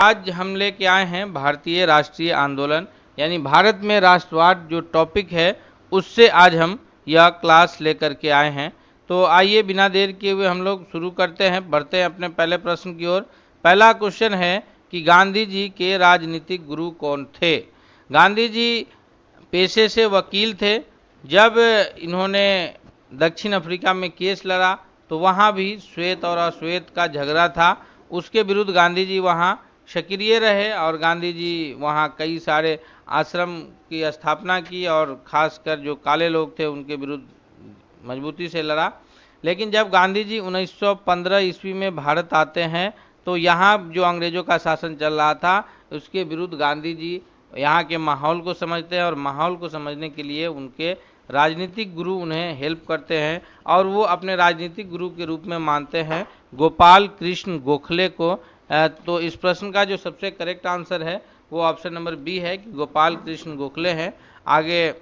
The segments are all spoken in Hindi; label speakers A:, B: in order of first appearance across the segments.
A: आज हम लेके आए हैं भारतीय राष्ट्रीय आंदोलन यानी भारत में राष्ट्रवाद जो टॉपिक है उससे आज हम यह क्लास लेकर के आए हैं। तो आइए बिना देर किए हुए हम लोग शुरू करते हैं, बढ़ते हैं अपने पहले प्रश्न की ओर। पहला क्वेश्चन है कि गांधी जी के राजनीतिक गुरु कौन थे। गांधी जी पेशे से वकील थे। जब इन्होंने दक्षिण अफ्रीका में केस लड़ा तो वहाँ भी श्वेत और अश्वेत का झगड़ा था, उसके विरुद्ध गांधी जी वहाँ सक्रिय रहे और गांधी जी वहाँ कई सारे आश्रम की स्थापना की और खासकर जो काले लोग थे उनके विरुद्ध मजबूती से लड़ा। लेकिन जब गांधी जी 1915 ईस्वी में भारत आते हैं तो यहाँ जो अंग्रेजों का शासन चल रहा था उसके विरुद्ध गांधी जी यहाँ के माहौल को समझते हैं और माहौल को समझने के लिए उनके राजनीतिक गुरु उन्हें हेल्प करते हैं और वो अपने राजनीतिक गुरु के रूप में मानते हैं गोपाल कृष्ण गोखले को। तो इस प्रश्न का जो सबसे करेक्ट आंसर है वो ऑप्शन नंबर बी है कि गोपाल कृष्ण गोखले हैं आगे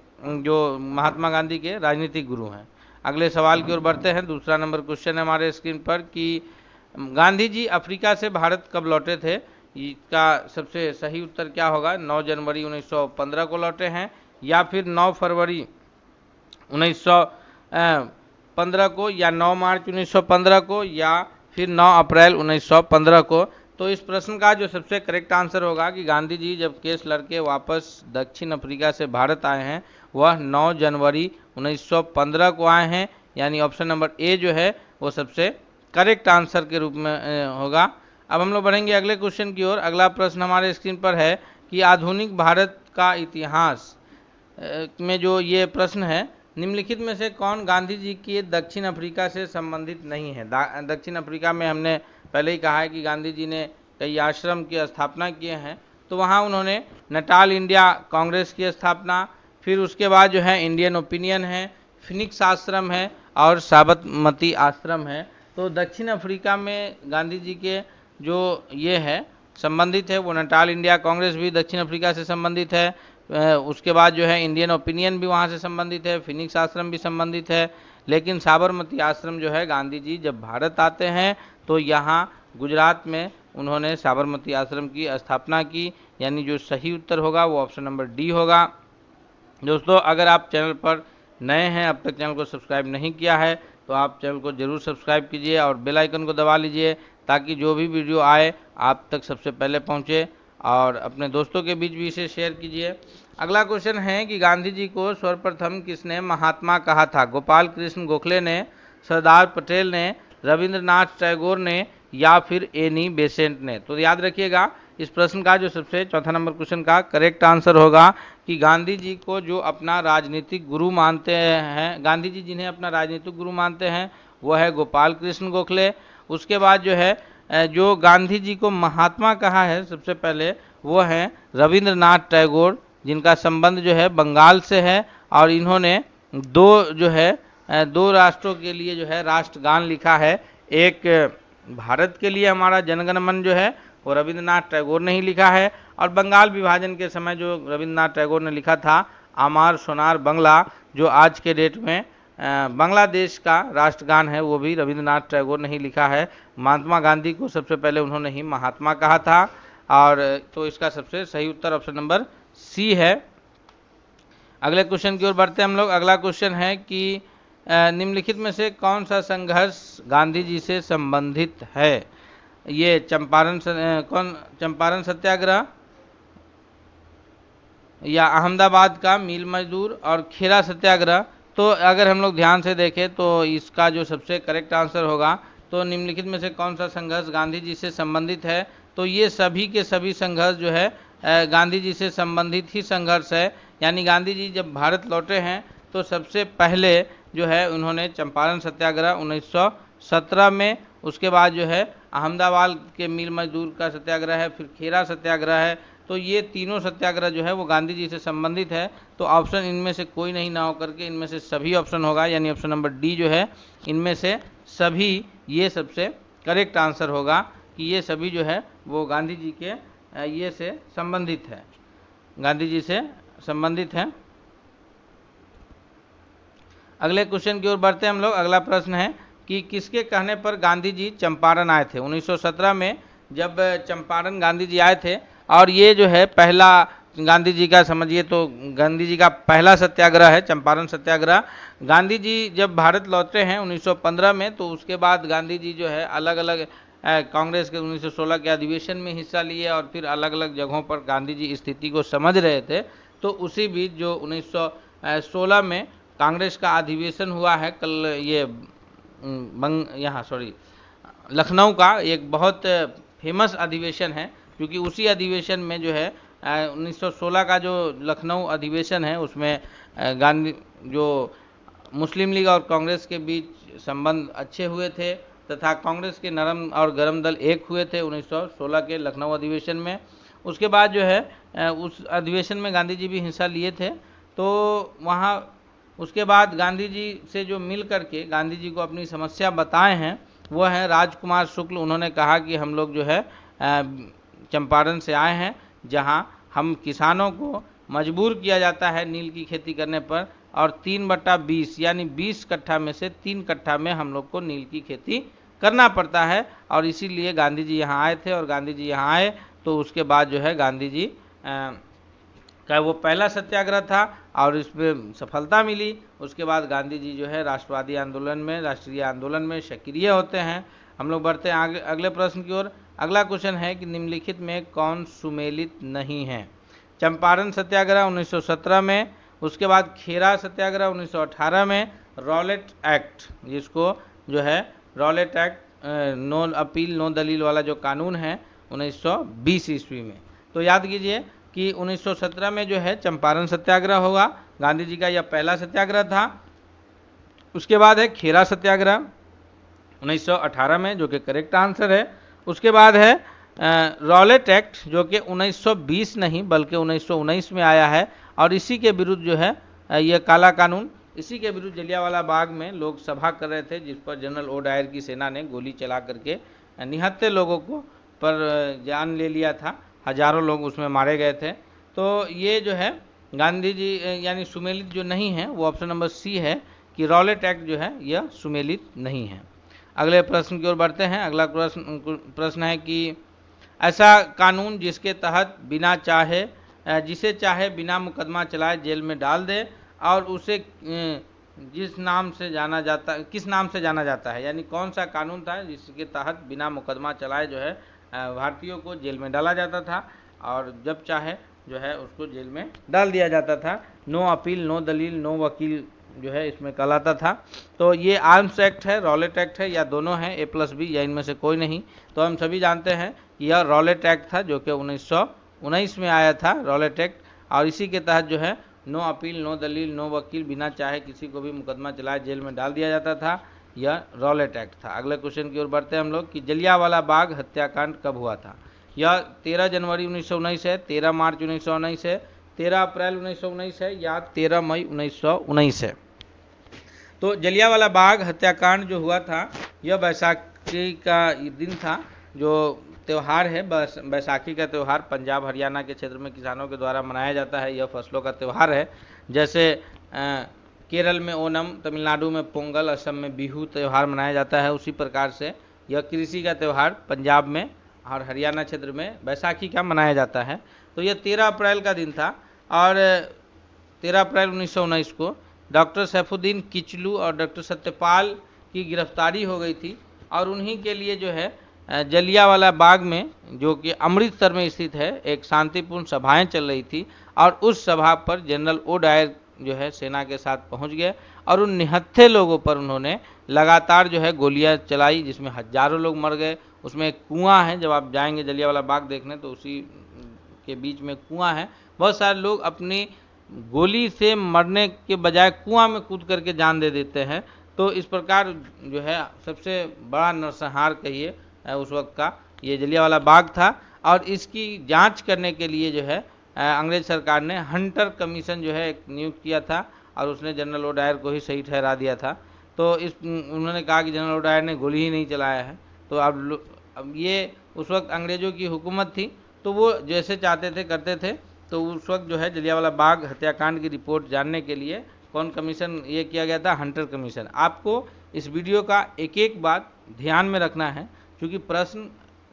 A: जो महात्मा गांधी के राजनीतिक गुरु हैं। अगले सवाल की ओर बढ़ते हैं। दूसरा नंबर क्वेश्चन है हमारे स्क्रीन पर कि गांधी जी अफ्रीका से भारत कब लौटे थे। इसका सबसे सही उत्तर क्या होगा। 9 जनवरी 1915 को लौटे हैं या फिर 9 फरवरी 1915 को या 9 मार्च 1915 को या फिर 9 अप्रैल 1915 को। तो इस प्रश्न का जो सबसे करेक्ट आंसर होगा कि गांधी जी जब केस लड़के वापस दक्षिण अफ्रीका से भारत आए हैं वह 9 जनवरी 1915 को आए हैं, यानी ऑप्शन नंबर ए जो है वो सबसे करेक्ट आंसर के रूप में होगा। अब हम लोग बढ़ेंगे अगले क्वेश्चन की ओर। अगला प्रश्न हमारे स्क्रीन पर है कि आधुनिक भारत का इतिहास में जो ये प्रश्न है, निम्नलिखित में से कौन गांधी जी के दक्षिण अफ्रीका से संबंधित नहीं है। दक्षिण अफ्रीका में हमने पहले ही कहा है कि गांधी जी ने कई आश्रम की स्थापना किए हैं, तो वहाँ उन्होंने नटाल इंडिया कांग्रेस की स्थापना, फिर उसके बाद जो है इंडियन ओपिनियन है, फिनिक्स आश्रम है और साबरमती आश्रम है। तो दक्षिण अफ्रीका में गांधी जी के जो ये है संबंधित है वो नटाल इंडिया कांग्रेस भी दक्षिण अफ्रीका से संबंधित है, उसके बाद जो है इंडियन ओपिनियन भी वहाँ से संबंधित है, फिनिक्स आश्रम भी संबंधित है। लेकिन साबरमती आश्रम जो है गांधी जी जब भारत आते हैं तो यहाँ गुजरात में उन्होंने साबरमती आश्रम की स्थापना की, यानी जो सही उत्तर होगा वो ऑप्शन नंबर डी होगा। दोस्तों अगर आप चैनल पर नए हैं, अब तक चैनल को सब्सक्राइब नहीं किया है तो आप चैनल को जरूर सब्सक्राइब कीजिए और बेल आइकन को दबा लीजिए ताकि जो भी वीडियो आए आप तक सबसे पहले पहुंचे और अपने दोस्तों के बीच भी इसे शेयर कीजिए। अगला क्वेश्चन है कि गांधी जी को सर्वप्रथम किसने महात्मा कहा था। गोपाल कृष्ण गोखले ने, सरदार पटेल ने, रविंद्रनाथ टैगोर ने या फिर एनी बेसेंट ने। तो याद रखिएगा इस प्रश्न का जो सबसे चौथा नंबर क्वेश्चन का करेक्ट आंसर होगा कि गांधी जी को जो अपना राजनीतिक गुरु मानते हैं, गांधी जी जिन्हें अपना राजनीतिक गुरु मानते हैं वो है गोपाल कृष्ण गोखले। उसके बाद जो है जो गांधी जी को महात्मा कहा है सबसे पहले वो हैं रविंद्रनाथ टैगोर, जिनका संबंध जो है बंगाल से है और इन्होंने दो राष्ट्रों के लिए जो है राष्ट्रगान लिखा है। एक भारत के लिए हमारा जनगण मन जो है वो रविंद्रनाथ टैगोर ने ही लिखा है और बंगाल विभाजन के समय जो रविंद्रनाथ टैगोर ने लिखा था आमार सोनार बंगला, जो आज के डेट में बांग्लादेश का राष्ट्रगान है, वो भी रविंद्रनाथ टैगोर ने ही लिखा है। महात्मा गांधी को सबसे पहले उन्होंने ही महात्मा कहा था और तो इसका सबसे सही उत्तर ऑप्शन नंबर सी है। अगले क्वेश्चन की ओर बढ़ते हैं हम लोग। अगला क्वेश्चन है कि निम्नलिखित में से कौन सा संघर्ष गांधी जी से संबंधित है। ये चंपारण सत्याग्रह या अहमदाबाद का मिल मजदूर और खेरा सत्याग्रह। तो अगर हम लोग ध्यान से देखें तो इसका जो सबसे करेक्ट आंसर होगा तो निम्नलिखित में से कौन सा संघर्ष गांधी जी से संबंधित है। तो ये सभी के सभी संघर्ष जो है गांधी जी से संबंधित ही संघर्ष है, यानी गांधी जी जब भारत लौटे हैं तो सबसे पहले जो है उन्होंने चंपारण सत्याग्रह 1917 में, उसके बाद जो है अहमदाबाद के मिल मजदूर का सत्याग्रह है, फिर खेरा सत्याग्रह है। तो ये तीनों सत्याग्रह जो है वो गांधी जी से संबंधित है। तो ऑप्शन इनमें से कोई नहीं ना होकर के इनमें से सभी ऑप्शन होगा, यानी ऑप्शन नंबर डी जो है इनमें से सभी ये सबसे करेक्ट आंसर होगा कि ये सभी जो है वो गांधी जी के ये से संबंधित है, गांधी जी से संबंधित है। अगले क्वेश्चन की ओर बढ़ते हैं हम लोग। अगला प्रश्न है कि किसके कहने पर गांधी जी चंपारण आए थे। 1917 में जब चंपारण गांधी जी आए थे, और ये जो है पहला गांधी जी का, समझिए तो गांधी जी का पहला सत्याग्रह है चंपारण सत्याग्रह। गांधी जी जब भारत लौटे हैं 1915 में, तो उसके बाद गांधी जी जो है अलग अलग कांग्रेस के 1916 के अधिवेशन में हिस्सा लिए, और फिर अलग अलग जगहों पर गांधी जी स्थिति को समझ रहे थे। तो उसी बीच जो 1916 में कांग्रेस का अधिवेशन हुआ है, कल ये यहाँ सॉरी लखनऊ का एक बहुत फेमस अधिवेशन है, क्योंकि उसी अधिवेशन में जो है 1916 का जो लखनऊ अधिवेशन है, उसमें गांधी जो मुस्लिम लीग और कांग्रेस के बीच संबंध अच्छे हुए थे, तथा कांग्रेस के नरम और गरम दल एक हुए थे 1916 के लखनऊ अधिवेशन में। उसके बाद जो है उस अधिवेशन में गांधी जी भी हिस्सा लिए थे। तो वहाँ उसके बाद गांधी जी से जो मिल करके गांधी जी को अपनी समस्या बताए हैं, वो है राजकुमार शुक्ल। उन्होंने कहा कि हम लोग जो है चंपारण से आए हैं, जहां हम किसानों को मजबूर किया जाता है नील की खेती करने पर, और 3/20 यानी 20 कट्ठा में से 3 कट्ठा में हम लोग को नील की खेती करना पड़ता है। और इसीलिए गांधी जी यहाँ आए थे, और गांधी जी यहाँ आए तो उसके बाद जो है गांधी जी का वो पहला सत्याग्रह था, और इसमें सफलता मिली। उसके बाद गांधी जी जो है राष्ट्रवादी आंदोलन में, राष्ट्रीय आंदोलन में सक्रिय होते हैं। हम लोग बढ़ते हैं आगे अगले प्रश्न की ओर। अगला क्वेश्चन है कि निम्नलिखित में कौन सुमेलित नहीं है? चंपारण सत्याग्रह 1917 में, उसके बाद खेरा सत्याग्रह 1918 में, रॉलेट एक्ट, जिसको जो है Rowlatt act no appeal no दलील वाला जो कानून है 1920 ईस्वी में। तो याद कीजिए कि 1917 में जो है चंपारण सत्याग्रह होगा, गांधी जी का यह पहला सत्याग्रह था। उसके बाद है खेरा सत्याग्रह 1918 में, जो कि करेक्ट आंसर है। उसके बाद है रॉलेट एक्ट, जो कि 1920 नहीं बल्कि 1919 में आया है, और इसी के विरुद्ध जो है यह काला कानून, इसी के विरुद्ध जलियांवाला बाग में लोग सभा कर रहे थे, जिस पर जनरल ओ डायर की सेना ने गोली चला करके निहत्थे लोगों को पर जान ले लिया था, हजारों लोग उसमें मारे गए थे। तो ये जो है गांधी जी यानी सुमेलित जो नहीं है, वो ऑप्शन नंबर सी है कि रॉलेट एक्ट जो है यह सुमेलित नहीं है। अगले प्रश्न की ओर बढ़ते हैं। अगला प्रश्न है कि ऐसा कानून जिसके तहत बिना चाहे जिसे चाहे बिना मुकदमा चलाए जेल में डाल दे, और उसे किस नाम से जाना जाता है, यानी कौन सा कानून था जिसके तहत बिना मुकदमा चलाए जो है भारतीयों को जेल में डाला जाता था, और जब चाहे जो है उसको जेल में डाल दिया जाता था। नो अपील नो दलील नो वकील जो है इसमें कहलाता था। तो ये आर्म्स एक्ट है, रॉलेट एक्ट है, या दोनों हैं A+B, या इनमें से कोई नहीं। तो हम सभी जानते हैं कि यह रॉलेट एक्ट था, जो कि 1919 में आया था रॉलेट एक्ट, और इसी के तहत जो है नो अपील नो दलील नो वकील, बिना चाहे किसी को भी मुकदमा चलाए जेल में डाल दिया जाता था। यह रॉलेट एक्ट था। अगले क्वेश्चन की ओर बढ़ते हैं हम लोग कि जलियांवाला बाग हत्याकांड कब हुआ था? यह 13 जनवरी 1919 है, 13 मार्च 1919 है, 13 अप्रैल 1919 है, या 13 मई 1919 है। तो जलियांवाला बाग हत्याकांड जो हुआ था, यह बैसाखी का दिन था। जो त्यौहार है बैसाखी का त्यौहार पंजाब हरियाणा के क्षेत्र में किसानों के द्वारा मनाया जाता है। यह फसलों का त्यौहार है। जैसे केरल में ओनम, तमिलनाडु में पोंगल, असम में बिहू त्यौहार मनाया जाता है, उसी प्रकार से यह कृषि का त्यौहार पंजाब में और हरियाणा क्षेत्र में बैसाखी का मनाया जाता है। तो यह 13 अप्रैल का दिन था, और 13 अप्रैल 1919 को डॉक्टर सैफुद्दीन किचलू और डॉक्टर सत्यपाल की गिरफ्तारी हो गई थी, और उन्हीं के लिए जो है जलियांवाला बाग में, जो कि अमृतसर में स्थित है, एक शांतिपूर्ण सभाएं चल रही थी, और उस सभा पर जनरल ओ डायर जो है सेना के साथ पहुंच गए, और उन निहत्थे लोगों पर उन्होंने लगातार जो है गोलियां चलाई, जिसमें हजारों लोग मर गए। उसमें एक कुआं है, जब आप जाएंगे जलियांवाला बाग देखने तो उसी के बीच में कुआं है। बहुत सारे लोग अपनी गोली से मरने के बजाय कुआं में कूद करके जान दे देते हैं। तो इस प्रकार जो है सबसे बड़ा नरसंहार कहिए उस वक्त का ये जलियांवाला बाग था, और इसकी जांच करने के लिए जो है अंग्रेज सरकार ने हंटर कमीशन जो है एक नियुक्त किया था, और उसने जनरल ओ डायर को ही सही ठहरा दिया था। तो उन्होंने कहा कि जनरल ओ डायर ने गोली ही नहीं चलाया है। तो अब ये उस वक्त अंग्रेजों की हुकूमत थी, तो वो जैसे चाहते थे करते थे। तो उस वक्त जो है जलियांवाला बाग हत्याकांड की रिपोर्ट जानने के लिए कौन कमीशन ये किया गया था? Hunter commission. आपको इस वीडियो का एक एक बात ध्यान में रखना है, क्योंकि प्रश्न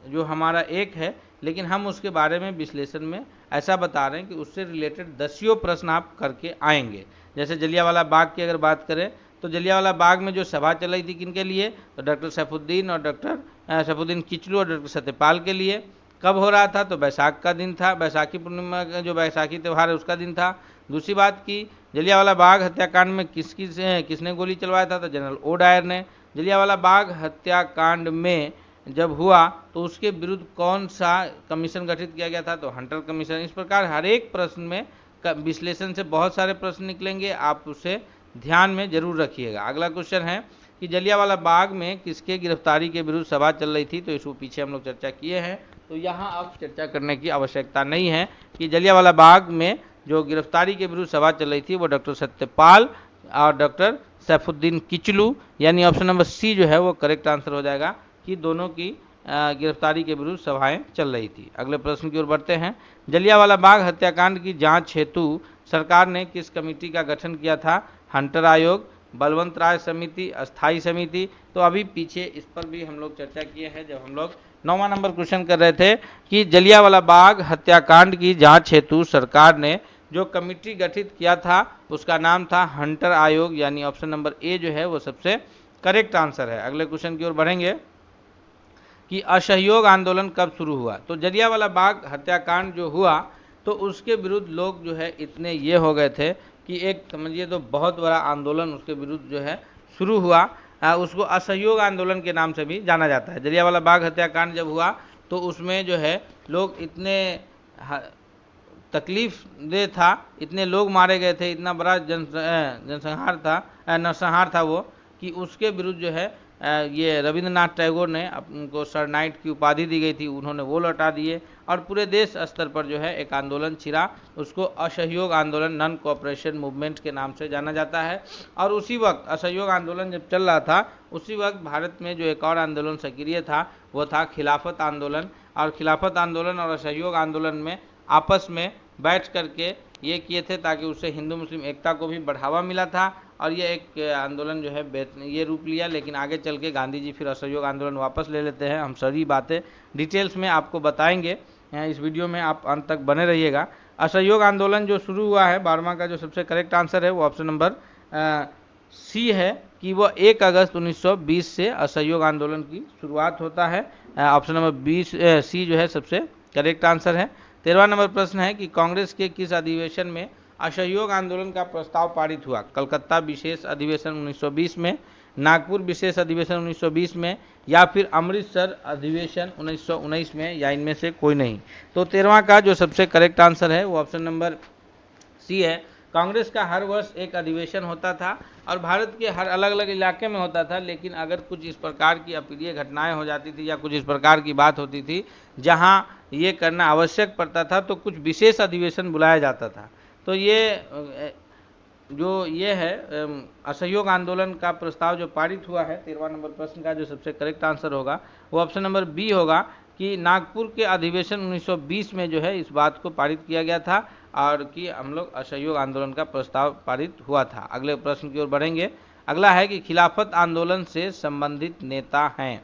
A: जो हमारा एक है, लेकिन हम उसके बारे में विश्लेषण में ऐसा बता रहे हैं कि उससे रिलेटेड दसियों प्रश्न आप करके आएंगे। जैसे जलियांवाला बाग की अगर बात करें तो जलियांवाला बाग में जो सभा चल रही थी किनके लिए, तो डॉक्टर सैफुद्दीन और डॉक्टर सैफुद्दीन किचलू और डॉक्टर सत्यपाल के लिए। कब हो रहा था, तो बैसाख का दिन था, बैसाखी पूर्णिमा का जो बैसाखी त्यौहार है उसका दिन था। दूसरी बात की जलियांवाला बाग हत्याकांड में किसने गोली चलवाया था, तो जनरल ओ डायर ने। जलियांवाला बाग हत्याकांड में जब हुआ तो उसके विरुद्ध कौन सा कमीशन गठित किया गया था, तो हंटर कमीशन। इस प्रकार हर एक प्रश्न में विश्लेषण से बहुत सारे प्रश्न निकलेंगे, आप उसे ध्यान में जरूर रखिएगा। अगला क्वेश्चन है कि जलियांवाला बाग में किसके गिरफ्तारी के विरुद्ध सभा चल रही थी, तो इसको पीछे हम लोग चर्चा किए हैं, तो यहाँ अब चर्चा करने की आवश्यकता नहीं है कि जलियांवाला बाग में जो गिरफ्तारी के विरुद्ध सभा चल रही थी वो डॉक्टर सत्यपाल और डॉक्टर सैफुद्दीन किचलू, यानी ऑप्शन नंबर सी जो है वो करेक्ट आंसर हो जाएगा कि दोनों की गिरफ्तारी के विरुद्ध सभाएं चल रही थी। अगले प्रश्न की ओर बढ़ते हैं। जलियांवाला बाग हत्याकांड की जांच हेतु सरकार ने किस कमेटी का गठन किया था, हंटर आयोग, बलवंत राय समिति, अस्थाई समिति। तो अभी पीछे इस पर भी हम लोग चर्चा किए हैं जब हम लोग 9वां नंबर क्वेश्चन कर रहे थे कि जलियांवाला बाग हत्याकांड की जांच हेतु सरकार ने जो कमेटी गठित किया था उसका नाम था हंटर आयोग, यानी ऑप्शन नंबर ए जो है वो सबसे करेक्ट आंसर है। अगले क्वेश्चन की ओर बढ़ेंगे कि असहयोग आंदोलन कब शुरू हुआ। तो जलियांवाला बाग हत्याकांड जो हुआ तो उसके विरुद्ध लोग जो है इतने ये हो गए थे कि एक समझिए तो बहुत बड़ा आंदोलन उसके विरुद्ध जो है शुरू हुआ। उसको असहयोग आंदोलन के नाम से भी जाना जाता है। जलियांवाला बाग हत्याकांड जब हुआ तो उसमें जो है लोग इतने तकलीफ दे था, इतने लोग मारे गए थे, इतना बड़ा जनसंहार था, नरसंहार था वो, कि उसके विरुद्ध जो है ये रविंद्रनाथ टैगोर ने उनको सर नाइट की उपाधि दी गई थी, उन्होंने वो लौटा दिए और पूरे देश स्तर पर जो है एक आंदोलन छिड़ा, उसको असहयोग आंदोलन, नॉन कोऑपरेशन मूवमेंट के नाम से जाना जाता है। और उसी वक्त असहयोग आंदोलन जब चल रहा था उसी वक्त भारत में जो एक और आंदोलन सक्रिय था वो था खिलाफत आंदोलन। और खिलाफत आंदोलन और असहयोग आंदोलन में आपस में बैठ करके ये किए थे ताकि उससे हिंदू मुस्लिम एकता को भी बढ़ावा मिला था और ये एक आंदोलन जो है ये रूप लिया। लेकिन आगे चल के गांधी जी फिर असहयोग आंदोलन वापस ले लेते हैं। हम सभी बातें डिटेल्स में आपको बताएंगे, इस वीडियो में आप अंत तक बने रहिएगा। असहयोग आंदोलन जो शुरू हुआ है 12वां का जो सबसे करेक्ट आंसर है वो ऑप्शन नंबर सी है कि वो 1 अगस्त 1920 से असहयोग आंदोलन की शुरुआत होता है। ऑप्शन नंबर सी जो है सबसे करेक्ट आंसर है। 13वां नंबर प्रश्न है कि कांग्रेस के किस अधिवेशन में असहयोग आंदोलन का प्रस्ताव पारित हुआ, कलकत्ता विशेष अधिवेशन 1920 में, नागपुर विशेष अधिवेशन 1920 में, या फिर अमृतसर अधिवेशन 1919 में, या इनमें से कोई नहीं। तो 13वां का जो सबसे करेक्ट आंसर है वो ऑप्शन नंबर सी है। कांग्रेस का हर वर्ष एक अधिवेशन होता था और भारत के हर अलग अलग इलाके में होता था, लेकिन अगर कुछ इस प्रकार की अप्रिय घटनाएं हो जाती थी या कुछ इस प्रकार की बात होती थी जहां ये करना आवश्यक पड़ता था तो कुछ विशेष अधिवेशन बुलाया जाता था। तो ये जो ये है असहयोग आंदोलन का प्रस्ताव जो पारित हुआ है 13वां नंबर प्रश्न का जो सबसे करेक्ट आंसर होगा वो ऑप्शन नंबर बी होगा कि नागपुर के अधिवेशन 1920 में जो है इस बात को पारित किया गया था और कि हम लोग असहयोग आंदोलन का प्रस्ताव पारित हुआ था। अगले प्रश्न की ओर बढ़ेंगे। अगला है कि खिलाफत आंदोलन से संबंधित नेता हैं।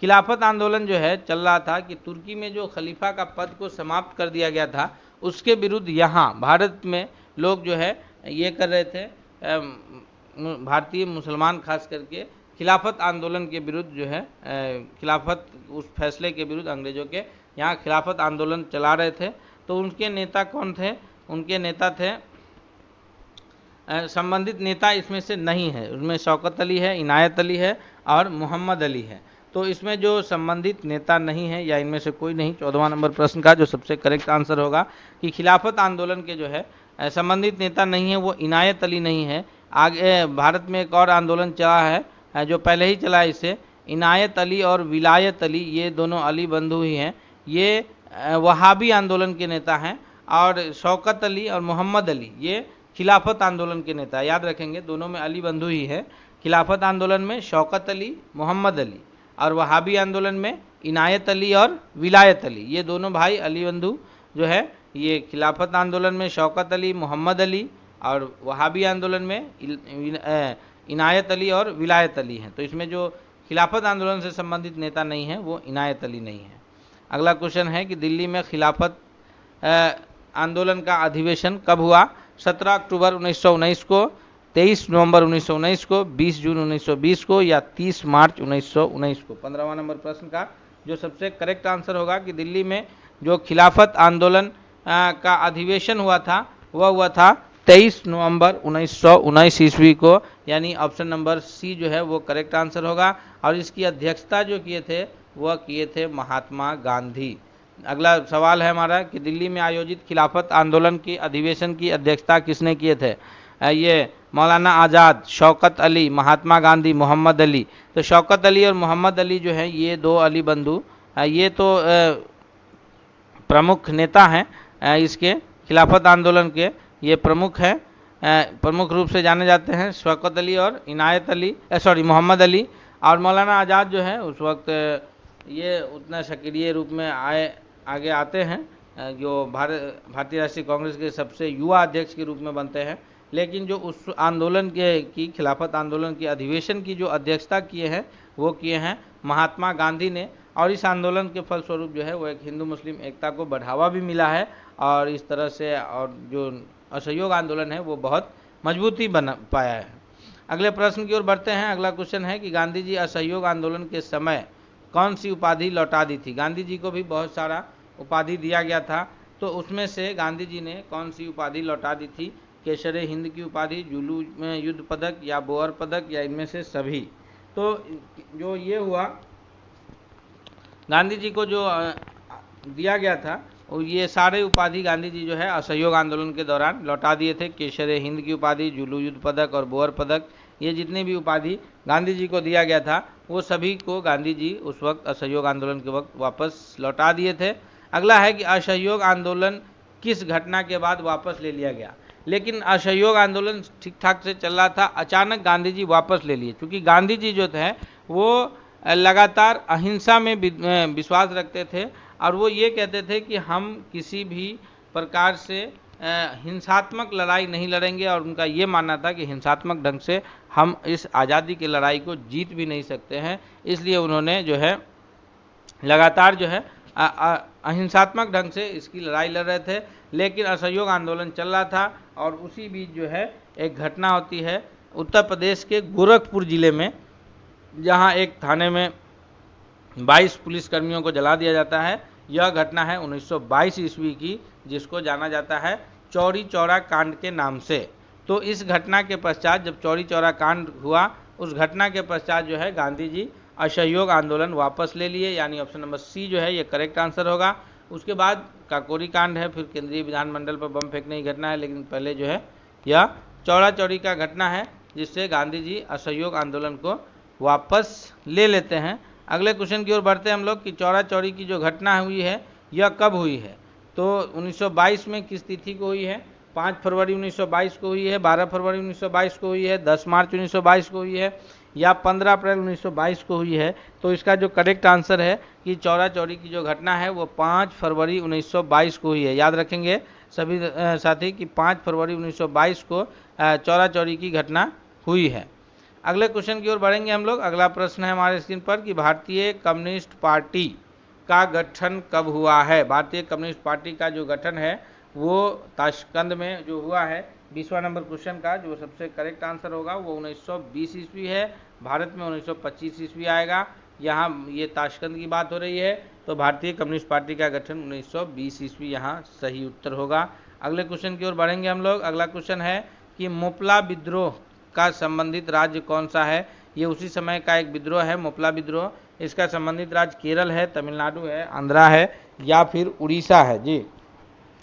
A: खिलाफत आंदोलन जो है चल रहा था कि तुर्की में जो खलीफा का पद को समाप्त कर दिया गया था उसके विरुद्ध यहाँ भारत में लोग जो है ये कर रहे थे, भारतीय मुसलमान खास करके खिलाफत आंदोलन के विरुद्ध जो है खिलाफत उस फैसले के विरुद्ध अंग्रेजों के यहाँ खिलाफत आंदोलन चला रहे थे। तो उनके नेता कौन थे, उनके नेता थे संबंधित नेता इसमें से नहीं है, उसमें शौकत अली है, इनायत अली है और मोहम्मद अली है। तो इसमें जो संबंधित नेता नहीं है या इनमें से कोई नहीं, 14वां नंबर प्रश्न का जो सबसे करेक्ट आंसर होगा कि खिलाफत आंदोलन के जो है संबंधित नेता नहीं है वो इनायत अली नहीं है। आगे भारत में एक और आंदोलन चला है जो पहले ही चला है, इससे इनायत अली और विलायत अली, ये दोनों अली बंधु ही हैं, ये वहाबी आंदोलन के नेता हैं। और शौकत अली और मोहम्मद अली ये खिलाफत आंदोलन के नेता, याद रखेंगे दोनों में अली बंधु ही है। खिलाफत आंदोलन में शौकत अली, मोहम्मद अली, और वहाबी आंदोलन में इनायत अली और विलायत अली, ये दोनों भाई अली बंधु जो है। ये खिलाफत आंदोलन में शौकत अली, मोहम्मद अली, और वहाबी आंदोलन में इनायत अली और विलायत अली हैं। तो इसमें जो खिलाफत आंदोलन से संबंधित नेता नहीं है वो इनायत अली नहीं है। अगला क्वेश्चन है कि दिल्ली में खिलाफत आंदोलन का अधिवेशन कब हुआ? 17 अक्टूबर 1919 को, 23 नवंबर 1919 को, 20 जून 1920 को या 30 मार्च 1919 को। 15वां नंबर प्रश्न का जो सबसे करेक्ट आंसर होगा कि दिल्ली में जो खिलाफत आंदोलन का अधिवेशन हुआ था वह हुआ था 23 नवंबर 1919 ईस्वी को, यानी ऑप्शन नंबर सी जो है वो करेक्ट आंसर होगा। और इसकी अध्यक्षता जो किए थे वह किए थे महात्मा गांधी। अगला सवाल है हमारा कि दिल्ली में आयोजित खिलाफत आंदोलन की अधिवेशन की अध्यक्षता किसने किए थे? ये मौलाना आज़ाद, शौकत अली, महात्मा गांधी, मोहम्मद अली। तो शौकत अली और मोहम्मद अली जो है ये दो अली बंधु ये तो प्रमुख नेता हैं इसके खिलाफत आंदोलन के, ये प्रमुख हैं, प्रमुख रूप से जाने जाते हैं शौकत अली और इनायत अली, मोहम्मद अली। और मौलाना आज़ाद जो है उस वक्त ये उतना सक्रिय रूप में आगे आते हैं, जो भारतीय राष्ट्रीय कांग्रेस के सबसे युवा अध्यक्ष के रूप में बनते हैं। लेकिन जो उस आंदोलन की खिलाफत आंदोलन की अधिवेशन की जो अध्यक्षता किए हैं वो किए हैं महात्मा गांधी ने। और इस आंदोलन के फलस्वरूप जो है वो एक हिंदू मुस्लिम एकता को बढ़ावा भी मिला है और इस तरह से और जो असहयोग आंदोलन है वो बहुत मजबूती बना पाया है। अगले प्रश्न की ओर बढ़ते हैं। अगला क्वेश्चन है कि गांधी जी असहयोग आंदोलन के समय कौन सी उपाधि लौटा दी थी? गांधी जी को भी बहुत सारा उपाधि दिया गया था, तो उसमें से गांधी जी ने कौन सी उपाधि लौटा दी थी? केसरे हिंद की उपाधि, जुलू में युद्ध पदक या बोअर पदक या इनमें से सभी। तो जो ये हुआ गांधी जी को जो दिया गया था ये सारे उपाधि गांधी जी जो है असहयोग आंदोलन के दौरान लौटा दिए थे। केसरे हिंद की उपाधि, जुलू युद्ध पदक और बोअर पदक, ये जितनी भी उपाधि गांधी जी को दिया गया था वो सभी को गांधी जी उस वक्त असहयोग आंदोलन के वक्त वापस लौटा दिए थे। अगला है कि असहयोग आंदोलन किस घटना के बाद वापस ले लिया गया? लेकिन असहयोग आंदोलन ठीक ठाक से चल रहा था, अचानक गांधी जी वापस ले लिए, क्योंकि गांधी जी जो थे वो लगातार अहिंसा में विश्वास रखते थे और वो ये कहते थे कि हम किसी भी प्रकार से हिंसात्मक लड़ाई नहीं लड़ेंगे। और उनका ये मानना था कि हिंसात्मक ढंग से हम इस आज़ादी की लड़ाई को जीत भी नहीं सकते हैं, इसलिए उन्होंने जो है लगातार जो है अहिंसात्मक ढंग से इसकी लड़ाई लड़ रहे थे। लेकिन असहयोग आंदोलन चल रहा था और उसी बीच जो है एक घटना होती है उत्तर प्रदेश के गोरखपुर जिले में, जहां एक थाने में 22 पुलिसकर्मियों को जला दिया जाता है। यह घटना है 1922 ईस्वी की, जिसको जाना जाता है चौरी चौरा कांड के नाम से। तो इस घटना के पश्चात जब चौरी चौरा कांड हुआ, उस घटना के पश्चात जो है गांधी जी असहयोग आंदोलन वापस ले लिए, यानी ऑप्शन नंबर सी जो है ये करेक्ट आंसर होगा। उसके बाद काकोरी कांड है, फिर केंद्रीय विधानमंडल पर बम फेंकने की घटना है, लेकिन पहले जो है यह चौरा चौरी का घटना है जिससे गांधी जी असहयोग आंदोलन को वापस ले लेते हैं। अगले क्वेश्चन की ओर बढ़ते हैं हम लोग कि चौरा चौरी की जो घटना हुई है यह कब हुई है? तो 1922 में किस तिथि को हुई है? 5 फरवरी 1922 को हुई है, 12 फरवरी 1922 को हुई है, 10 मार्च 1922 को हुई है या 15 अप्रैल 1922 को हुई है? तो इसका जो करेक्ट आंसर है कि चौरा चौरी की जो घटना है वो 5 फरवरी 1922 को हुई है। याद रखेंगे सभी साथी कि 5 फरवरी 1922 को चौरा चौरी की घटना हुई है। अगले क्वेश्चन की ओर बढ़ेंगे हम लोग। अगला प्रश्न है हमारे स्क्रीन पर कि भारतीय कम्युनिस्ट पार्टी का गठन कब हुआ है? भारतीय कम्युनिस्ट पार्टी का जो गठन है वो ताशकंद में जो हुआ है। 20वां नंबर क्वेश्चन का जो सबसे करेक्ट आंसर होगा वो 1920 ईस्वी है। भारत में 1925 ईस्वी आएगा। यहाँ ये ताशकंद की बात हो रही है, तो भारतीय कम्युनिस्ट पार्टी का गठन 1920 ईस्वी यहाँ सही उत्तर होगा। अगले क्वेश्चन की ओर बढ़ेंगे हम लोग। अगला क्वेश्चन है कि मोपला विद्रोह का संबंधित राज्य कौन सा है? ये उसी समय का एक विद्रोह है मोपला विद्रोह। इसका संबंधित राज्य केरल है, तमिलनाडु है, आंध्रा है या फिर उड़ीसा है जी।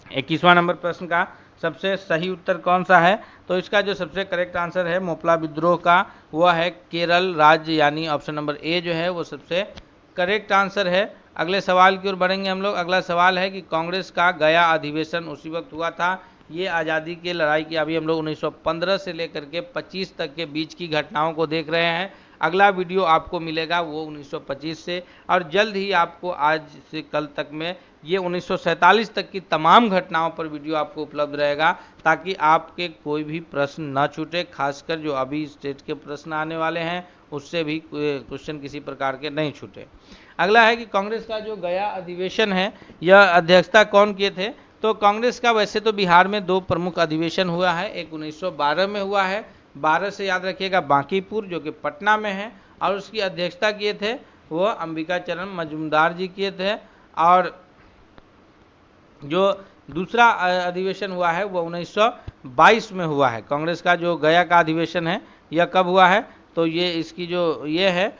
A: 21वां नंबर प्रश्न का सबसे सही उत्तर कौन सा है? तो इसका जो सबसे करेक्ट आंसर है मोपला विद्रोह का वह है केरल राज्य, यानी ऑप्शन नंबर ए जो है वो सबसे करेक्ट आंसर है। अगले सवाल की ओर बढ़ेंगे हम लोग। अगला सवाल है कि कांग्रेस का गया अधिवेशन उसी वक्त हुआ था। ये आज़ादी की लड़ाई की अभी हम लोग 1915 से लेकर के 25 तक के बीच की घटनाओं को देख रहे हैं। अगला वीडियो आपको मिलेगा वो 1925 से, और जल्द ही आपको आज से कल तक में ये 1947 तक की तमाम घटनाओं पर वीडियो आपको उपलब्ध रहेगा, ताकि आपके कोई भी प्रश्न न छूटे। खासकर जो अभी स्टेट के प्रश्न आने वाले हैं उससे भी क्वेश्चन किसी प्रकार के नहीं छूटे। अगला है कि कांग्रेस का जो गया अधिवेशन है यह अध्यक्षता कौन किए थे। तो कांग्रेस का वैसे तो बिहार में 2 प्रमुख अधिवेशन हुआ है, एक 1912 में हुआ है, 12 से याद रखिएगा बांकीपुर जो कि पटना में है, और उसकी अध्यक्षता किए थे वो अंबिकाचरण मजूमदार जी किए थे। और जो दूसरा अधिवेशन हुआ है वो 1922 में हुआ है। कांग्रेस का जो गया का अधिवेशन है यह कब हुआ है, तो ये इसकी जो ये है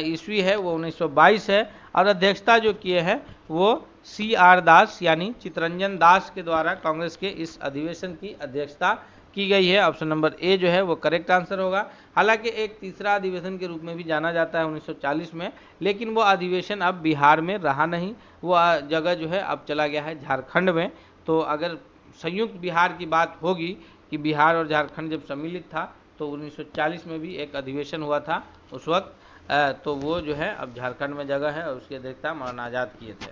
A: ईस्वी है वो 1922 है, और अध्यक्षता जो किए हैं वो CR दास यानी चितरंजन दास के द्वारा कांग्रेस के इस अधिवेशन की अध्यक्षता की गई है। ऑप्शन नंबर ए जो है वो करेक्ट आंसर होगा। हालांकि एक तीसरा अधिवेशन के रूप में भी जाना जाता है 1940 में, लेकिन वो अधिवेशन अब बिहार में रहा नहीं, वो जगह जो है अब चला गया है झारखंड में। तो अगर संयुक्त बिहार की बात होगी कि बिहार और झारखंड जब सम्मिलित था तो 1940 में भी एक अधिवेशन हुआ था उस वक्त, तो वो जो है अब झारखंड में जगह है और उसकी अध्यक्षता मौलाना आज़ाद किए थे।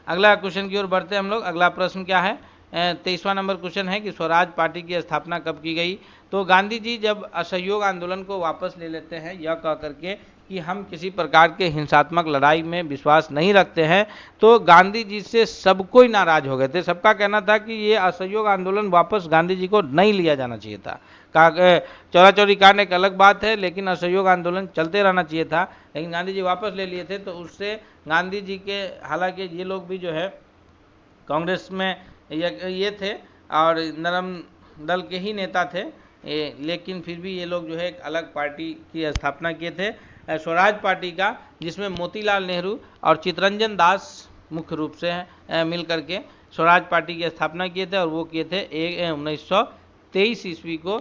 A: अगला क्वेश्चन की ओर बढ़ते हैं हम लोग। अगला प्रश्न क्या है, 23वां नंबर क्वेश्चन है कि स्वराज पार्टी की स्थापना कब की गई। तो गांधी जी जब असहयोग आंदोलन को वापस ले लेते हैं यह कह करके कि हम किसी प्रकार के हिंसात्मक लड़ाई में विश्वास नहीं रखते हैं, तो गांधी जी से सब कोई नाराज हो गए थे। सबका कहना था कि ये असहयोग आंदोलन वापस गांधी जी को नहीं लिया जाना चाहिए था। चौरा चौरी कांड एक अलग बात है, लेकिन असहयोग आंदोलन चलते रहना चाहिए था, लेकिन गांधी जी वापस ले लिए थे। तो उससे गांधी जी के, हालांकि ये लोग भी जो है कांग्रेस में ये थे और नरम दल के ही नेता थे, लेकिन फिर भी ये लोग जो है एक अलग पार्टी की स्थापना किए थे, स्वराज पार्टी का, जिसमें मोतीलाल नेहरू और चितरंजन दास मुख्य रूप से मिल करके स्वराज पार्टी की स्थापना किए थे, और वो किए थे 1923 ईस्वी को,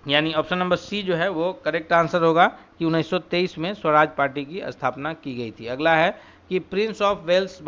A: यानी ऑप्शन नंबर सी जो है वो करेक्ट आंसर होगा कि 1923 में स्वराज पार्टी की स्थापना की गई थी। अगला है कि प्रिंस ऑफ वेल्स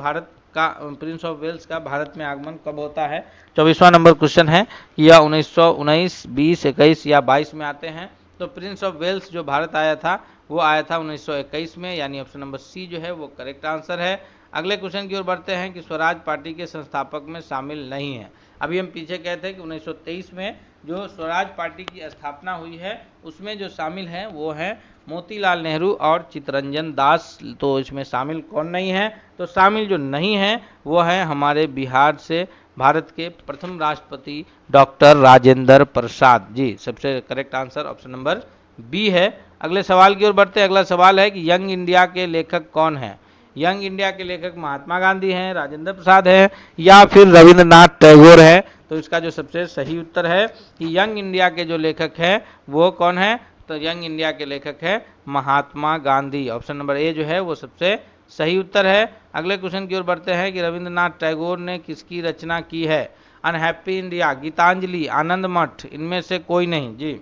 A: का भारत में आगमन कब होता है। 24वां नंबर क्वेश्चन है कि यह 1919, 20, 21 या 22 में आते हैं। तो प्रिंस ऑफ वेल्स जो भारत आया था वो आया था 1921 में, यानी ऑप्शन नंबर सी जो है वो करेक्ट आंसर है। अगले क्वेश्चन की ओर बढ़ते हैं कि स्वराज पार्टी के संस्थापक में शामिल नहीं है। अभी हम पीछे कहे थे कि 1923 में जो स्वराज पार्टी की स्थापना हुई है उसमें जो शामिल हैं वो हैं मोतीलाल नेहरू और चितरंजन दास। तो इसमें शामिल कौन नहीं है, तो शामिल जो नहीं है वो है हमारे बिहार से भारत के प्रथम राष्ट्रपति डॉक्टर राजेंद्र प्रसाद जी। सबसे correct answer option number B है। अगले सवाल की ओर बढ़ते हैं। अगला सवाल है कि यंग इंडिया के लेखक कौन है। यंग इंडिया के लेखक महात्मा गांधी हैं, राजेंद्र प्रसाद हैं, या फिर रविंद्रनाथ टैगोर है। तो इसका जो सबसे सही उत्तर है कि यंग इंडिया के जो लेखक हैं वो कौन है, तो यंग इंडिया के लेखक है Mahatma Gandhi. Option number A जो है वो सबसे सही उत्तर है। अगले क्वेश्चन की ओर बढ़ते हैं कि रविंद्रनाथ टैगोर ने किसकी रचना की है। अनहैप्पी इंडिया, गीतांजलि, आनंद मठ, इनमें से कोई नहीं जी।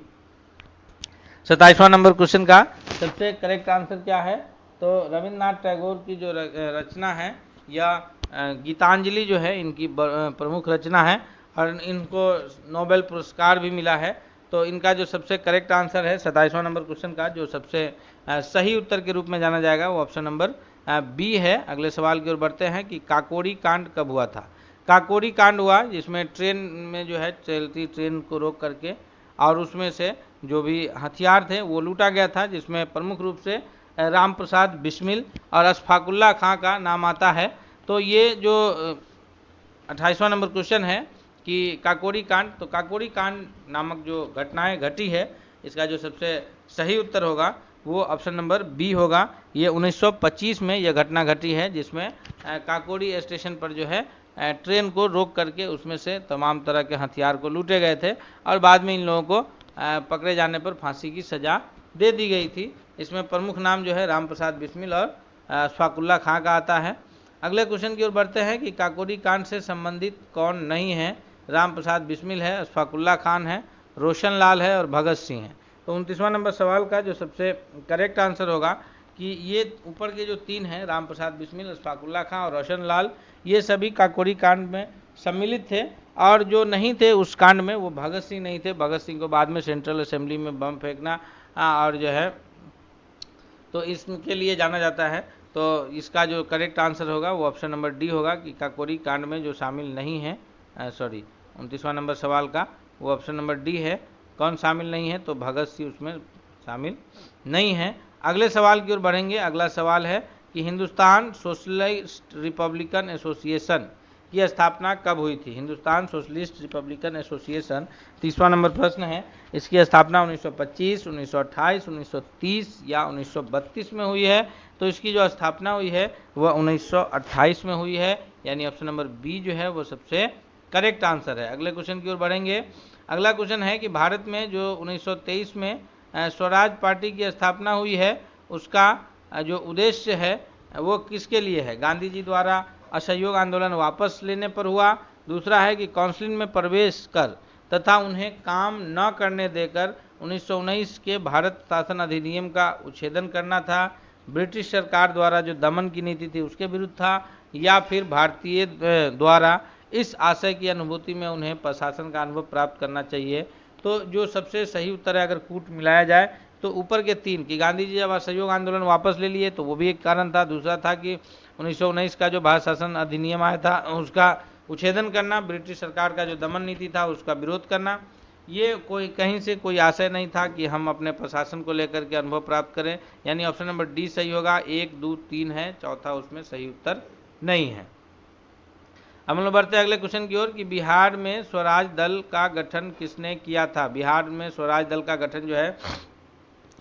A: 27वां नंबर क्वेश्चन का सबसे करेक्ट आंसर क्या है, तो रविंद्रनाथ टैगोर की जो रचना है या गीतांजलि जो है इनकी प्रमुख रचना है, और इनको नोबेल पुरस्कार भी मिला है। तो इनका जो सबसे करेक्ट आंसर है 27वां नंबर क्वेश्चन का जो सबसे सही उत्तर के रूप में जाना जाएगा वो ऑप्शन नंबर बी है। अगले सवाल की ओर बढ़ते हैं कि काकोरी कांड कब हुआ था। काकोरी कांड हुआ जिसमें ट्रेन में जो है चलती ट्रेन को रोक करके और उसमें से जो भी हथियार थे वो लूटा गया था, जिसमें प्रमुख रूप से राम प्रसाद बिस्मिल और अशफाकुल्ला खां का नाम आता है। तो ये जो 28वां नंबर क्वेश्चन है कि काकोरी कांड, तो काकोरी कांड नामक जो घटनाएं घटी है इसका जो सबसे सही उत्तर होगा वो ऑप्शन नंबर बी होगा। ये 1925 में यह घटना घटी है जिसमें काकोरी स्टेशन पर जो है ट्रेन को रोक करके उसमें से तमाम तरह के हथियार को लूटे गए थे और बाद में इन लोगों को पकड़े जाने पर फांसी की सजा दे दी गई थी। इसमें प्रमुख नाम जो है राम प्रसाद बिस्मिल और अशफाकुल्ला खां का आता है। अगले क्वेश्चन की ओर बढ़ते हैं कि काकोरी कांड से संबंधित कौन नहीं है। राम प्रसाद बिस्मिल है, अशफाकुल्ला खान है, रोशन लाल है और भगत सिंह है। तो 29वां नंबर सवाल का जो सबसे करेक्ट आंसर होगा कि ये ऊपर के जो तीन हैं राम प्रसाद बिस्मिल, अशफाकुल्ला खां और रोशन लाल, ये सभी काकोरी कांड में सम्मिलित थे, और जो नहीं थे उस कांड में वो भगत सिंह नहीं थे। भगत सिंह को बाद में सेंट्रल असेंबली में बम फेंकना और जो है तो इसके लिए जाना जाता है। तो इसका जो करेक्ट आंसर होगा वो ऑप्शन नंबर डी होगा कि काकोरी कांड में जो शामिल नहीं है, 29वां नंबर सवाल का वो ऑप्शन नंबर डी है। कौन शामिल नहीं है, तो भगत सिंह उसमें शामिल नहीं है। अगले सवाल की ओर बढ़ेंगे। अगला सवाल है कि हिंदुस्तान सोशलिस्ट रिपब्लिकन एसोसिएशन की स्थापना कब हुई थी। हिंदुस्तान सोशलिस्ट रिपब्लिकन एसोसिएशन 30वां नंबर प्रश्न है। इसकी स्थापना 1925, 1928, 1930 या 1932 में हुई है। तो इसकी जो स्थापना हुई है वह 1928 में हुई है, यानी ऑप्शन नंबर बी जो है वो सबसे करेक्ट आंसर है। अगले क्वेश्चन की ओर बढ़ेंगे। अगला क्वेश्चन है कि भारत में जो 1923 में स्वराज पार्टी की स्थापना हुई है, उसका जो उद्देश्य है वो किसके लिए है। गांधी जी द्वारा असहयोग आंदोलन वापस लेने पर हुआ। दूसरा है कि काउंसिल में प्रवेश कर तथा उन्हें काम न करने देकर 1919 के भारत शासन अधिनियम का उच्छेदन करना था। ब्रिटिश सरकार द्वारा जो दमन की नीति थी उसके विरुद्ध था, या फिर भारतीय द्वारा इस आशय की अनुभूति में उन्हें प्रशासन का अनुभव प्राप्त करना चाहिए। तो जो सबसे सही उत्तर है अगर कूट मिलाया जाए तो ऊपर के तीन कि गांधी जी जब असहयोग आंदोलन वापस ले लिए तो वो भी एक कारण था। दूसरा था कि 1919 का जो भारत शासन अधिनियम आया था उसका उच्छेदन करना, ब्रिटिश सरकार का जो दमन नीति था उसका विरोध करना। ये कोई कहीं से कोई आशय नहीं था कि हम अपने प्रशासन को लेकर के अनुभव प्राप्त करें, यानी ऑप्शन नंबर डी सही होगा। 1, 2, 3 है, चौथा उसमें सही उत्तर नहीं है। अब हम लोग बढ़ते हैं अगले क्वेश्चन की ओर कि बिहार में स्वराज दल का गठन किसने किया था। बिहार में स्वराज दल का गठन जो है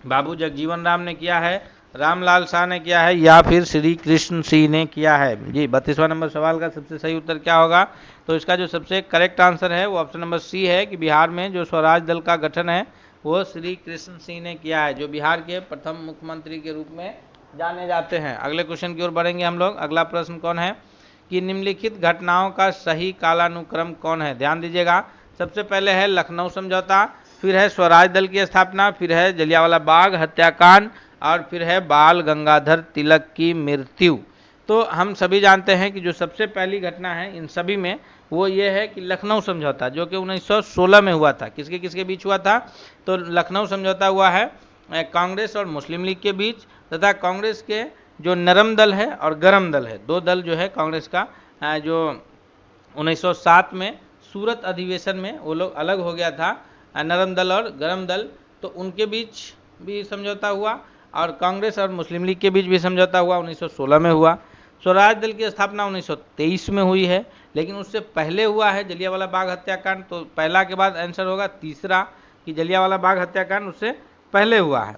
A: बाबू जगजीवन राम ने किया है, रामलाल शाह ने किया है, या फिर श्री कृष्ण सिंह ने किया है। जी 32वां नंबर सवाल का सबसे सही उत्तर क्या होगा। तो इसका जो सबसे करेक्ट आंसर है वो ऑप्शन नंबर सी है कि बिहार में जो स्वराज दल का गठन है वो श्री कृष्ण सिंह ने किया है, जो बिहार के प्रथम मुख्यमंत्री के रूप में जाने जाते हैं। अगले क्वेश्चन की ओर बढ़ेंगे हम लोग। अगला प्रश्न कौन है कि निम्नलिखित घटनाओं का सही कालानुक्रम कौन है। ध्यान दीजिएगा। सबसे पहले है लखनऊ समझौता, फिर है स्वराज दल की स्थापना, फिर है जलियांवाला बाग हत्याकांड, और फिर है बाल गंगाधर तिलक की मृत्यु। तो हम सभी जानते हैं कि जो सबसे पहली घटना है इन सभी में वो ये है कि लखनऊ समझौता, जो कि 1916 में हुआ था। किसके किसके बीच हुआ था। तो लखनऊ समझौता हुआ है कांग्रेस और मुस्लिम लीग के बीच, तथा कांग्रेस के जो नरम दल है और गरम दल है, दो दल जो है कांग्रेस का जो 1907 में सूरत अधिवेशन में वो लोग अलग हो गया था, नरम दल और गरम दल, तो उनके बीच भी समझौता हुआ, और कांग्रेस और मुस्लिम लीग के बीच भी समझौता हुआ 1916 में हुआ। स्वराज दल की स्थापना 1923 में हुई है, लेकिन उससे पहले हुआ है जलियांवाला बाग हत्याकांड। तो पहला के बाद आंसर होगा तीसरा कि जलियांवाला बाग हत्याकांड उससे पहले हुआ है।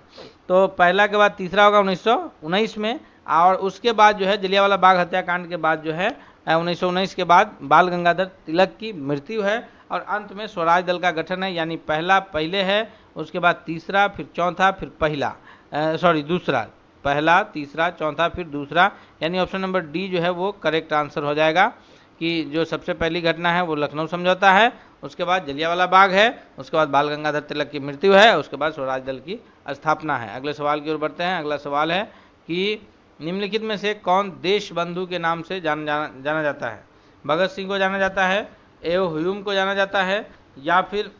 A: तो पहला के बाद तीसरा होगा 1919 में, और उसके बाद जो है जलियांवाला बाग हत्याकांड के बाद जो है 1919 के बाद बाल गंगाधर तिलक की मृत्यु है, और अंत में स्वराज दल का गठन है। यानी पहला पहले है, उसके बाद तीसरा, फिर चौथा, फिर पहला दूसरा, पहला तीसरा चौथा फिर दूसरा, यानी ऑप्शन नंबर डी जो है वो करेक्ट आंसर हो जाएगा कि जो सबसे पहली घटना है वो लखनऊ समझौता है, उसके बाद जलियांवाला बाग है, उसके बाद बाल गंगाधर तिलक की मृत्यु है, उसके बाद स्वराज दल की स्थापना है। अगले सवाल की ओर बढ़ते हैं। अगला सवाल है कि निम्नलिखित में से कौन देश बंधु के नाम से जाना जाता है। भगत सिंह को जाना जाता है, एओ ह्यूम को जाना जाता है, या फिर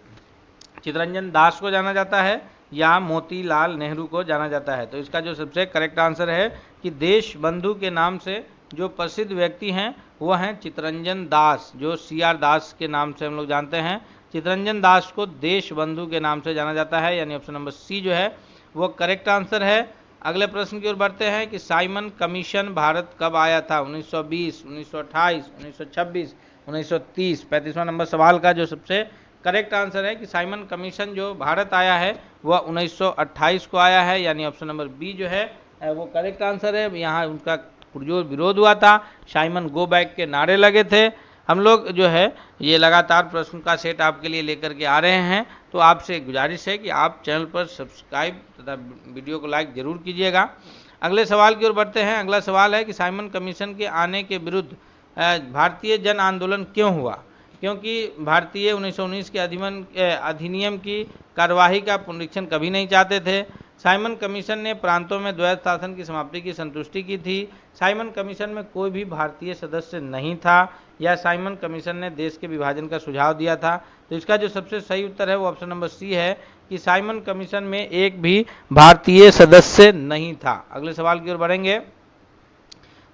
A: चित्तरंजन दास को जाना जाता है, या मोतीलाल नेहरू को जाना जाता है। तो इसका जो सबसे करेक्ट आंसर है कि देश बंधु के नाम से जो प्रसिद्ध व्यक्ति हैं वो हैं चित्तरंजन दास, जो सीआर दास के नाम से हम लोग जानते हैं। चित्तरंजन दास को देश बंधु के नाम से जाना जाता है, यानी ऑप्शन नंबर सी जो है वो करेक्ट आंसर है। अगले प्रश्न की ओर बढ़ते हैं कि साइमन कमीशन भारत कब आया था। 1920, 1928, 1926, 1930। 35वां नंबर सवाल का जो सबसे करेक्ट आंसर है कि साइमन कमीशन जो भारत आया है वह 1928 को आया है, यानी ऑप्शन नंबर बी जो है वो करेक्ट आंसर है। यहाँ उनका पुरजोर विरोध हुआ था, साइमन गो बैक के नारे लगे थे। हम लोग जो है ये लगातार प्रश्न का सेट आपके लिए लेकर के आ रहे हैं, तो आपसे गुजारिश है कि आप चैनल पर सब्सक्राइब तथा वीडियो को लाइक जरूर कीजिएगा। अगले सवाल की ओर बढ़ते हैं। अगला सवाल है कि साइमन कमीशन के आने के विरुद्ध भारतीय जन आंदोलन क्यों हुआ। क्योंकि भारतीय 1919 के अधिनियम की कार्यवाही का पुनरीक्षण कभी नहीं चाहते थे। साइमन कमीशन ने प्रांतों में द्वैत शासन की समाप्ति की संतुष्टि की थी। साइमन कमीशन में कोई भी भारतीय सदस्य नहीं था, या साइमन कमीशन ने देश के विभाजन का सुझाव दिया था। तो इसका जो सबसे सही उत्तर है वो ऑप्शन नंबर सी है कि साइमन कमीशन में एक भी भारतीय सदस्य नहीं था। अगले सवाल की ओर बढ़ेंगे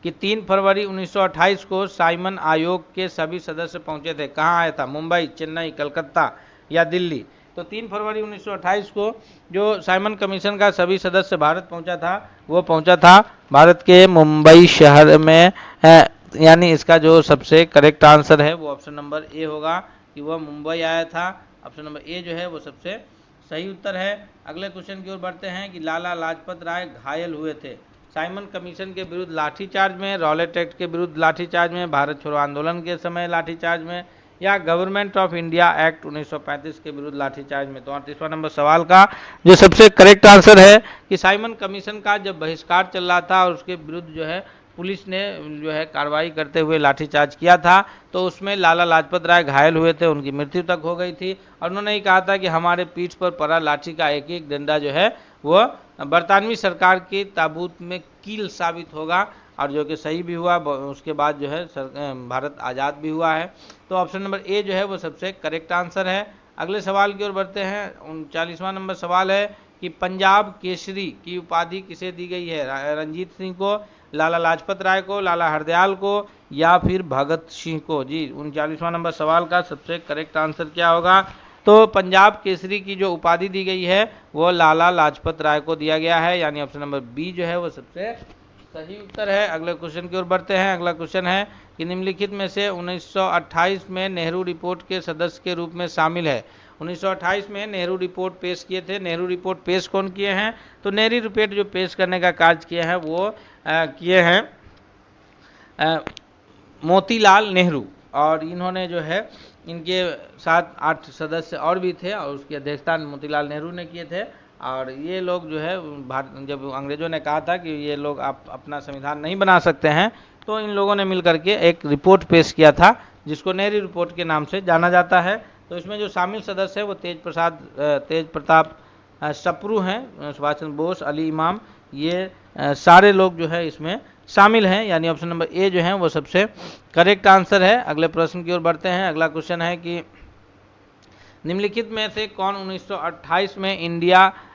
A: कि 3 फरवरी 1928 को साइमन आयोग के सभी सदस्य पहुंचे थे। कहाँ आया था, मुंबई, चेन्नई, कलकत्ता या दिल्ली। तो 3 फरवरी 1928 को जो साइमन कमीशन का सभी सदस्य भारत पहुंचा था वो पहुंचा था भारत के मुंबई शहर में यानी इसका जो सबसे करेक्ट आंसर है वो ऑप्शन नंबर ए होगा कि वह मुंबई आया था। ऑप्शन नंबर ए जो है वो सबसे सही उत्तर है। अगले क्वेश्चन की ओर बढ़ते हैं कि लाला लाजपत राय घायल हुए थे साइमन कमीशन के विरुद्ध लाठीचार्ज में, रॉलेट एक्ट के विरुद्ध लाठीचार्ज में, भारत छोड़ो आंदोलन के समय लाठीचार्ज में, या गवर्नमेंट ऑफ इंडिया एक्ट 1935 के विरुद्ध लाठीचार्ज में। तो 38वां नंबर सवाल का जो सबसे करेक्ट आंसर है कि साइमन कमीशन का जब बहिष्कार चल रहा था और उसके विरुद्ध जो है पुलिस ने जो है कार्रवाई करते हुए लाठीचार्ज किया था, तो उसमें लाला लाजपत राय घायल हुए थे, उनकी मृत्यु तक हो गई थी और उन्होंने ही कहा था कि हमारे पीठ पर पड़ा लाठी का एक एक डंडा जो है वो बरतानवी सरकार के ताबूत में कील साबित होगा, और जो कि सही भी हुआ। उसके बाद जो है भारत आज़ाद भी हुआ है। तो ऑप्शन नंबर ए जो है वो सबसे करेक्ट आंसर है। अगले सवाल की ओर बढ़ते हैं। 39वां नंबर सवाल है कि पंजाब केसरी की उपाधि किसे दी गई है? रंजीत सिंह को, लाला लाजपत राय को, लाला हरदयाल को, या फिर भगत सिंह को? जी 39वां नंबर सवाल का सबसे करेक्ट आंसर क्या होगा? तो पंजाब केसरी की जो उपाधि दी गई है वो लाला लाजपत राय को दिया गया है, यानी ऑप्शन नंबर बी जो है वो सबसे सही उत्तर है। अगले क्वेश्चन की ओर बढ़ते हैं। अगला क्वेश्चन है कि निम्नलिखित में से 1928 में नेहरू रिपोर्ट के सदस्य के रूप में शामिल है। 1928 में नेहरू रिपोर्ट पेश किए थे। नेहरू रिपोर्ट पेश कौन किए हैं? तो नेहरू रिपोर्ट जो पेश करने का कार्य किए हैं वो किए हैं मोतीलाल नेहरू, और इन्होंने जो है इनके साथ 8 सदस्य और भी थे और उसकी अध्यक्षता मोतीलाल नेहरू ने किए थे। और ये लोग जो है जब अंग्रेजों ने कहा था कि ये लोग आप अपना संविधान नहीं बना सकते हैं, तो इन लोगों ने मिलकर के एक रिपोर्ट पेश किया था जिसको नेहरू रिपोर्ट के नाम से जाना जाता है। तो इसमें जो शामिल सदस्य है वो तेज प्रताप सप्रू हैं, सुभाष चंद्र बोस, अली इमाम, ये सारे लोग जो है इसमें शामिल हैं, यानी ऑप्शन नंबर ए जो है वो सबसे करेक्ट आंसर है। अगले प्रश्न की ओर बढ़ते हैं। अगला क्वेश्चन है कि निम्नलिखित में से कौन 1928 में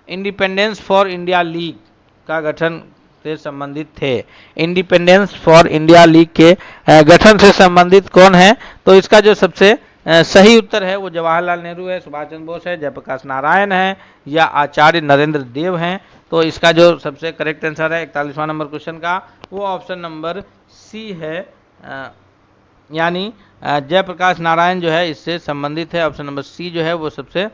A: इंडिपेंडेंस फॉर इंडिया लीग का गठन से संबंधित थे? इंडिपेंडेंस फॉर इंडिया लीग के गठन से संबंधित कौन है? तो इसका जो सबसे सही उत्तर है वो जवाहरलाल नेहरू है, सुभाष चंद्र बोस है, जयप्रकाश नारायण है, या आचार्य नरेंद्र देव हैं। तो इसका जो सबसे करेक्ट आंसर है 41वां नंबर क्वेश्चन का वो ऑप्शन नंबर सी है, यानी जयप्रकाश नारायण जो है इससे संबंधित है। ऑप्शन नंबर सी जो है वो सबसे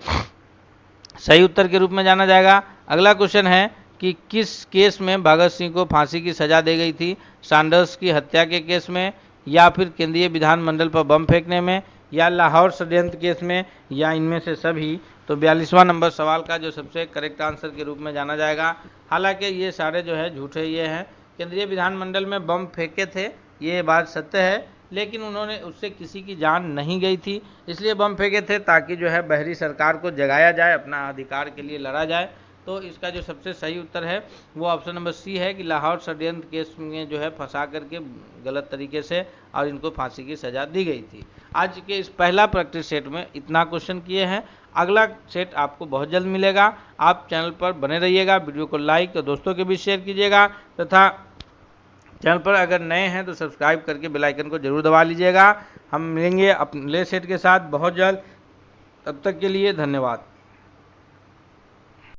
A: सही उत्तर के रूप में जाना जाएगा। अगला क्वेश्चन है कि किस केस में भगत सिंह को फांसी की सजा दी गई थी? सैंडर्स की हत्या के केस में, या फिर केंद्रीय विधानमंडल पर बम फेंकने में, या लाहौर षड्यंत्र केस में, या इनमें से सभी? तो 42वां नंबर सवाल का जो सबसे करेक्ट आंसर के रूप में जाना जाएगा। हालांकि ये सारे जो है झूठे ये हैं। केंद्रीय विधानमंडल में बम फेंके थे ये बात सत्य है, लेकिन उन्होंने उससे किसी की जान नहीं गई थी, इसलिए बम फेंके थे ताकि जो है बहरी सरकार को जगाया जाए, अपना अधिकार के लिए लड़ा जाए। तो इसका जो सबसे सही उत्तर है वो ऑप्शन नंबर सी है कि लाहौर षड्यंत्र केस में जो है फंसा करके गलत तरीके से और इनको फांसी की सजा दी गई थी। आज के इस पहला प्रैक्टिस सेट में इतना क्वेश्चन किए हैं। अगला सेट आपको बहुत जल्द मिलेगा। आप चैनल पर बने रहिएगा, वीडियो को लाइक और दोस्तों के बीच शेयर कीजिएगा, तथा चैनल पर अगर नए हैं तो सब्सक्राइब करके बेल आइकन को जरूर दबा लीजिएगा। हम मिलेंगे अपने सेट के साथ बहुत जल्द। तब तक के लिए धन्यवाद।